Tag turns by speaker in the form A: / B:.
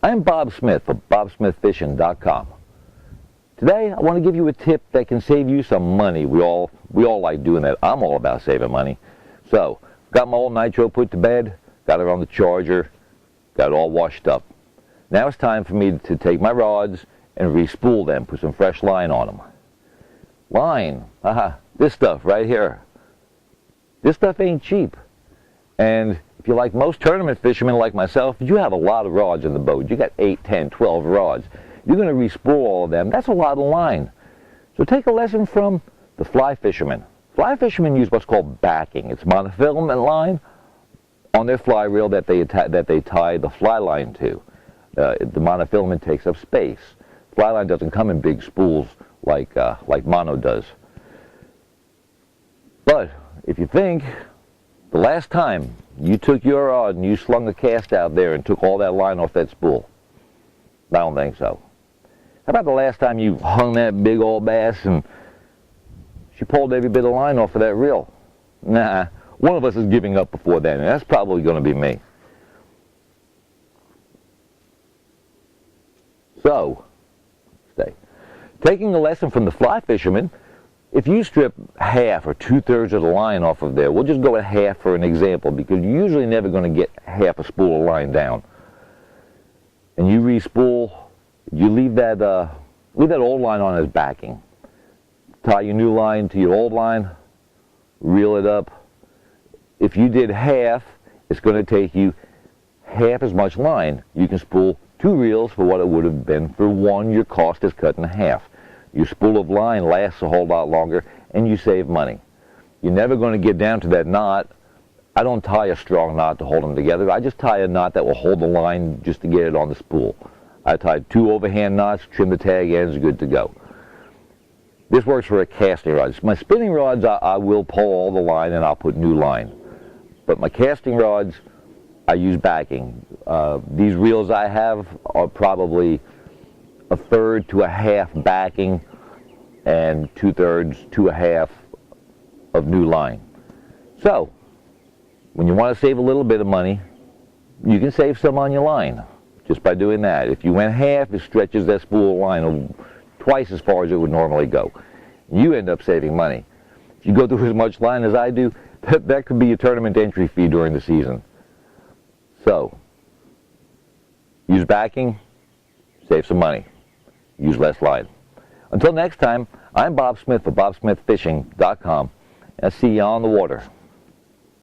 A: I'm Bob Smith of BobSmithFishing.com. Today I want to give you a tip that can save you some money. We all like doing that. I'm all about saving money. So, got my old nitro put to bed, got it on the charger, got it all washed up. Now it's time for me to take my rods and re-spool them, put some fresh line on them. Line, this stuff right here. This stuff ain't cheap. And if you're like most tournament fishermen like myself, you have a lot of rods in the boat. You got 8, 10, 12 rods. You're going to re-spool all of them. That's a lot of line. So take a lesson from the fly fishermen. Fly fishermen use what's called backing. It's monofilament line on their fly reel that they tie the fly line to. The monofilament takes up space. Fly line doesn't come in big spools like mono does. But if you think the last time you took your rod and you slung the cast out there and took all that line off that spool, I don't think so. How about the last time you hung that big old bass and she pulled every bit of line off of that reel? Nah, one of us is giving up before then, and that's probably going to be me. So, taking a lesson from the fly fishermen, if you strip half or 2/3 of the line off of there, we'll just go at half for an example, because you're usually never going to get half a spool of line down. And you re-spool, you leave that old line on as backing. Tie your new line to your old line, reel it up. If you did half, it's going to take you half as much line. You can spool 2 reels for what it would have been for 1. Your cost is cut in half. Your spool of line lasts a whole lot longer, and you save money. You're never going to get down to that knot. I don't tie a strong knot to hold them together. I just tie a knot that will hold the line just to get it on the spool. I tied 2 overhand knots, trim the tag ends, good to go. This works for a casting rod. My spinning rods, I will pull all the line and I'll put new line. But my casting rods, I use backing. These reels I have are probably 1/3 to 1/2 backing and 2/3 to 1/2 of new line. So, when you want to save a little bit of money, you can save some on your line just by doing that. If you went half, it stretches that spool of line twice as far as it would normally go. You end up saving money. If you go through as much line as I do, that could be your tournament entry fee during the season. So, use backing, save some money. Use less line. Until next time, I'm Bob Smith of BobSmithFishing.com, and I'll see you on the water.